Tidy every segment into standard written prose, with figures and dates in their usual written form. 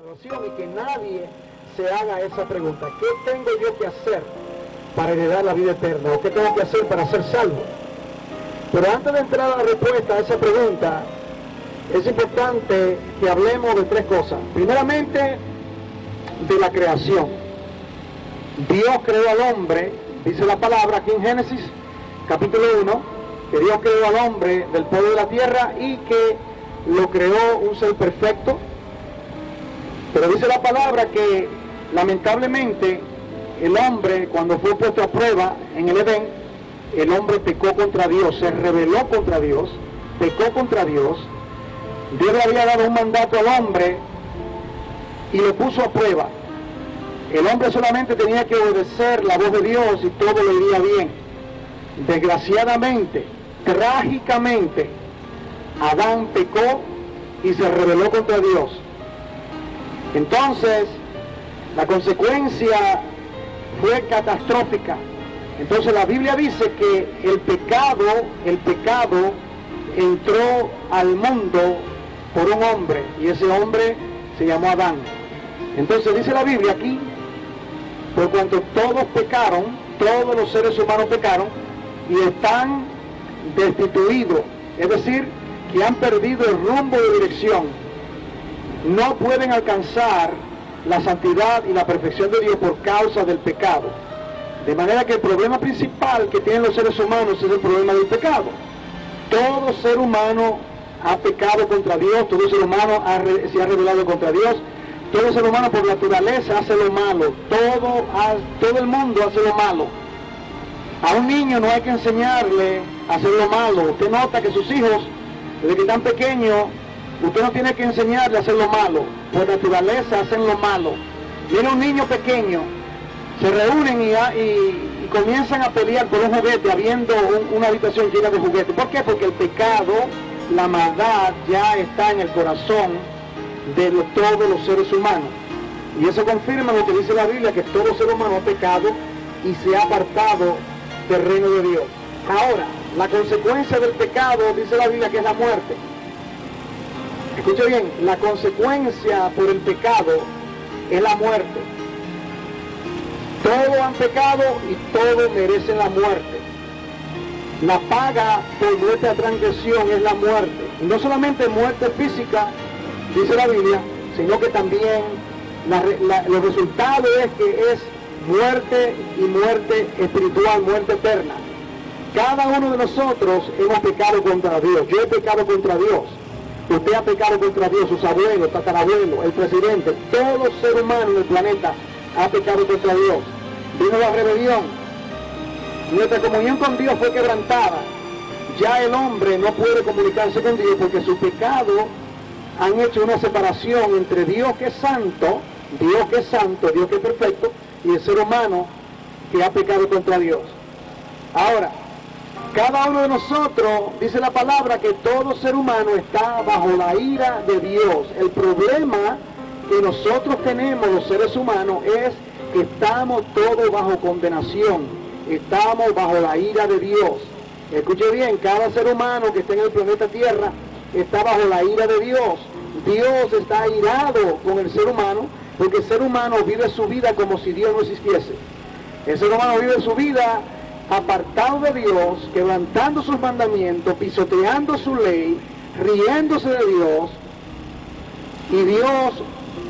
salvación y que nadie se haga esa pregunta. ¿Qué tengo yo que hacer para heredar la vida eterna? ¿O qué tengo que hacer para ser salvo? Pero antes de entrar a la respuesta a esa pregunta, es importante que hablemos de tres cosas. Primeramente, de la creación. Dios creó al hombre, dice la palabra aquí en Génesis, capítulo 1, que Dios creó al hombre del polvo de la tierra y que lo creó un ser perfecto. Pero dice la palabra que lamentablemente el hombre, cuando fue puesto a prueba en el Edén, el hombre pecó contra Dios, se rebeló contra Dios, pecó contra Dios. Dios le había dado un mandato al hombre y lo puso a prueba. El hombre solamente tenía que obedecer la voz de Dios y todo le iría bien. Desgraciadamente, trágicamente, Adán pecó y se rebeló contra Dios. Entonces, la consecuencia fue catastrófica. Entonces la Biblia dice que el pecado entró al mundo por un hombre, y ese hombre se llamó Adán. Entonces dice la Biblia aquí, por cuanto todos pecaron, todos los seres humanos pecaron, y están destituidos, es decir, que han perdido el rumbo de dirección. No pueden alcanzar la santidad y la perfección de Dios por causa del pecado. De manera que el problema principal que tienen los seres humanos es el problema del pecado. Todo ser humano ha pecado contra Dios, todo ser humano se ha rebelado contra Dios, todo ser humano por naturaleza hace lo malo, todo el mundo hace lo malo. A un niño no hay que enseñarle a hacer lo malo. Usted nota que sus hijos, desde que están pequeños, usted no tiene que enseñarle a hacer lo malo, por naturaleza hacen lo malo. Viene un niño pequeño, se reúnen y comienzan a pelear por un juguete, habiendo una habitación llena de juguetes. ¿Por qué? Porque el pecado, la maldad ya está en el corazón de todos los seres humanos. Y eso confirma lo que dice la Biblia, que todo ser humano ha pecado y se ha apartado del reino de Dios. Ahora, la consecuencia del pecado, dice la Biblia, que es la muerte. Escuche bien, la consecuencia por el pecado es la muerte. Todos han pecado y todos merecen la muerte. La paga por nuestra transgresión es la muerte. Y no solamente muerte física, dice la Biblia, sino que también los resultados es que es muerte y muerte espiritual, muerte eterna. Cada uno de nosotros hemos pecado contra Dios. Yo he pecado contra Dios. Usted ha pecado contra Dios, sus abuelos, tatarabuelos, el presidente, todo ser humano en el planeta ha pecado contra Dios. Vino la rebelión. Nuestra comunión con Dios fue quebrantada. Ya el hombre no puede comunicarse con Dios porque sus pecados han hecho una separación entre Dios que es santo, Dios que es perfecto, y el ser humano que ha pecado contra Dios. Ahora, cada uno de nosotros, dice la palabra, que todo ser humano está bajo la ira de Dios. El problema que nosotros tenemos, los seres humanos, es que estamos todos bajo condenación. Estamos bajo la ira de Dios. Escuche bien, cada ser humano que está en el planeta Tierra está bajo la ira de Dios. Dios está airado con el ser humano porque el ser humano vive su vida como si Dios no existiese. El ser humano vive su vida apartado de Dios, quebrantando sus mandamientos, pisoteando su ley, riéndose de Dios, y Dios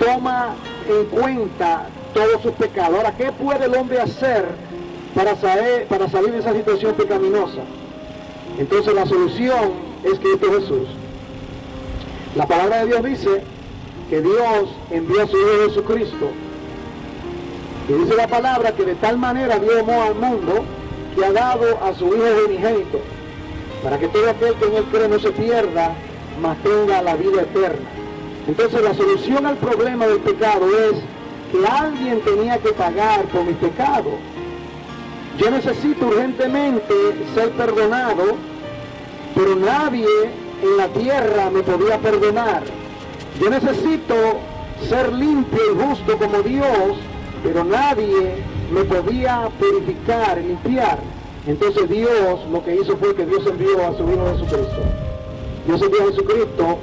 toma en cuenta todos sus pecados. Ahora, ¿qué puede el hombre hacer para salir de esa situación pecaminosa? Entonces la solución es Cristo Jesús. La palabra de Dios dice que Dios envió a su Hijo Jesucristo, y dice la palabra que de tal manera Dios amó al mundo que ha dado a su Hijo unigénito, para que todo aquel que en él cree no se pierda, mas tenga la vida eterna. Entonces la solución al problema del pecado es que alguien tenía que pagar por mis pecados. Yo necesito urgentemente ser perdonado, pero nadie en la tierra me podía perdonar. Yo necesito ser limpio y justo como Dios, pero nadie me podía purificar y limpiar. Entonces Dios lo que hizo fue que Dios envió a su Hijo Jesucristo. Dios envió a Jesucristo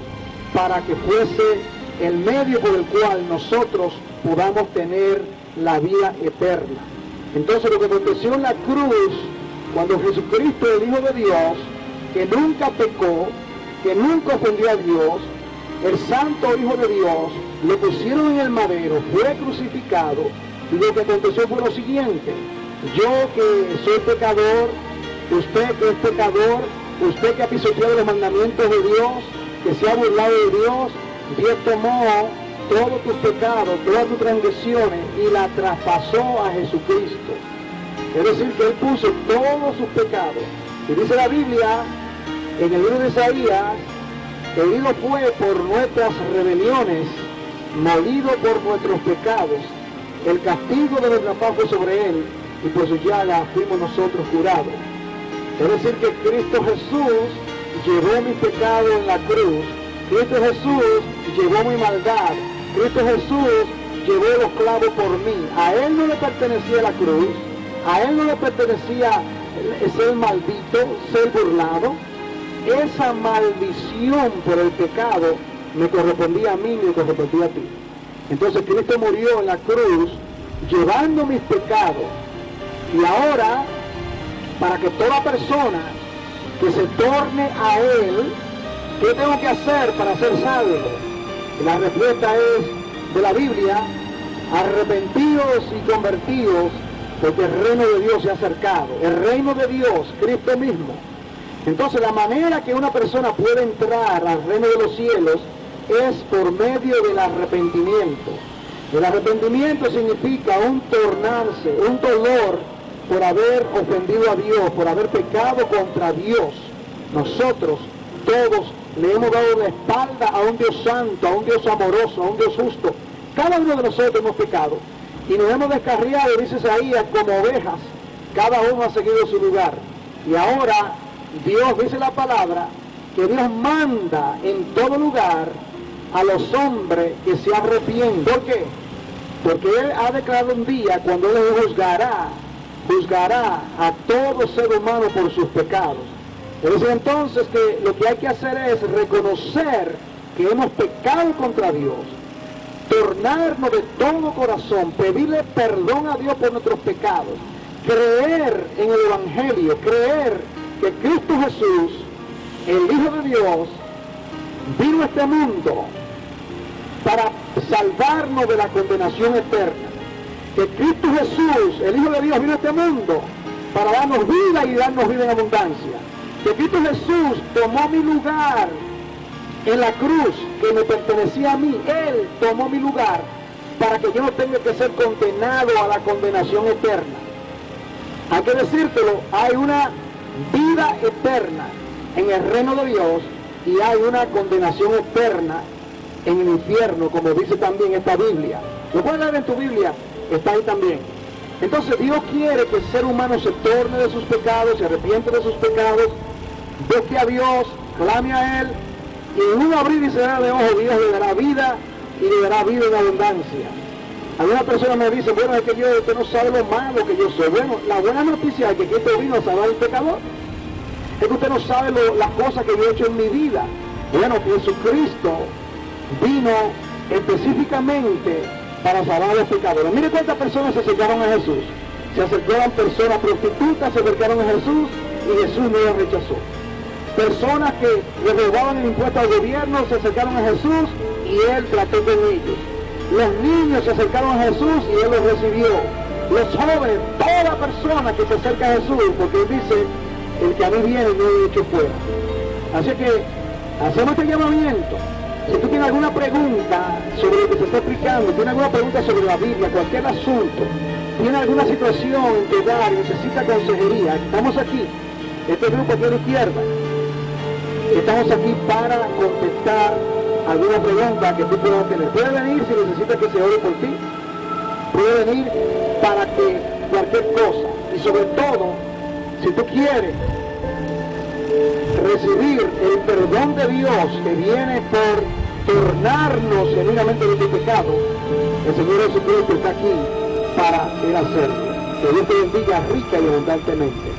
para que fuese el medio por el cual nosotros podamos tener la vida eterna. Entonces lo que aconteció en la cruz, cuando Jesucristo, el Hijo de Dios, que nunca pecó, que nunca ofendió a Dios, el santo Hijo de Dios, lo pusieron en el madero, fue crucificado, y lo que aconteció fue lo siguiente: yo que soy pecador, usted que es pecador, usted que ha pisoteado los mandamientos de Dios, que se ha burlado de Dios, Dios tomó todos tus pecados, todas tus transgresiones y la traspasó a Jesucristo. Es decir, que Él puso todos sus pecados. Y dice la Biblia, en el libro de Isaías, herido fue por nuestras rebeliones, molido por nuestros pecados. El castigo de nuestra paz fue sobre Él, y por su llaga fuimos nosotros curados. Es decir, que Cristo Jesús llevó mi pecado en la cruz. Cristo Jesús llevó mi maldad. Cristo Jesús llevó los clavos por mí. A Él no le pertenecía la cruz. A Él no le pertenecía ser maldito, ser burlado. Esa maldición por el pecado me correspondía a mí y me correspondía a ti. Entonces Cristo murió en la cruz llevando mis pecados. Y ahora, para que toda persona que se torne a Él, ¿qué tengo que hacer para ser salvo? Y la respuesta es de la Biblia: arrepentidos y convertidos, porque el reino de Dios se ha acercado. El reino de Dios, Cristo mismo. Entonces la manera que una persona puede entrar al reino de los cielos es por medio del arrepentimiento. El arrepentimiento significa un tornarse, un dolor por haber ofendido a Dios, por haber pecado contra Dios. Nosotros todos le hemos dado la espalda a un Dios santo, a un Dios amoroso, a un Dios justo. Cada uno de nosotros hemos pecado y nos hemos descarriado, dice Isaías, como ovejas. Cada uno ha seguido su lugar. Y ahora Dios, dice la palabra, que Dios manda en todo lugar a los hombres que se arrepienten. ¿Por qué? Porque Él ha declarado un día cuando Él juzgará a todo ser humano por sus pecados. Es decir, entonces, que lo que hay que hacer es reconocer que hemos pecado contra Dios, tornarnos de todo corazón, pedirle perdón a Dios por nuestros pecados, creer en el Evangelio, creer que Cristo Jesús, el Hijo de Dios, vino a este mundo para salvarnos de la condenación eterna. Que Cristo Jesús, el Hijo de Dios, vino a este mundo para darnos vida y darnos vida en abundancia. Que Cristo Jesús tomó mi lugar en la cruz que me pertenecía a mí. Él tomó mi lugar para que yo no tenga que ser condenado a la condenación eterna. Hay que decírtelo, hay una vida eterna en el reino de Dios y hay una condenación eterna en el infierno, como dice también esta Biblia. Lo puedes leer en tu Biblia, está ahí también. Entonces Dios quiere que el ser humano se torne de sus pecados, se arrepiente de sus pecados, busque a Dios, clame a Él, y en un abrir y cerrar de ojos Dios le dará vida y le dará vida en abundancia. Algunas personas me dicen, bueno, es que usted no sabe lo malo que yo soy. Bueno, la buena noticia es que Cristo vino a salvar al pecador. Es que usted no sabe las cosas que yo he hecho en mi vida. Bueno, Jesucristo vino específicamente para salvar a los pecadores. Mire cuántas personas se acercaron a Jesús. Se acercaron personas prostitutas, se acercaron a Jesús y Jesús no los rechazó. Personas que le robaban el impuesto al gobierno se acercaron a Jesús y Él trató con ellos. Los niños se acercaron a Jesús y Él los recibió. Los jóvenes, toda persona que se acerca a Jesús, porque Él dice, el que a mí viene no he hecho fuera. Así que hacemos este llamamiento. Si tú tienes alguna pregunta sobre lo que se está explicando, tienes alguna pregunta sobre la Biblia, cualquier asunto, tienes alguna situación en tu hogar y necesita consejería, estamos aquí, este grupo aquí a la izquierda, estamos aquí para contestar alguna pregunta que tú puedas tener. Puede venir si necesitas que se ore por ti, puede venir para que cualquier cosa, y sobre todo, si tú quieres recibir el perdón de Dios que viene por tornarnos genuinamente de tu pecado, el Señor Jesucristo está aquí para hacerlo. Que Dios te bendiga rica y abundantemente.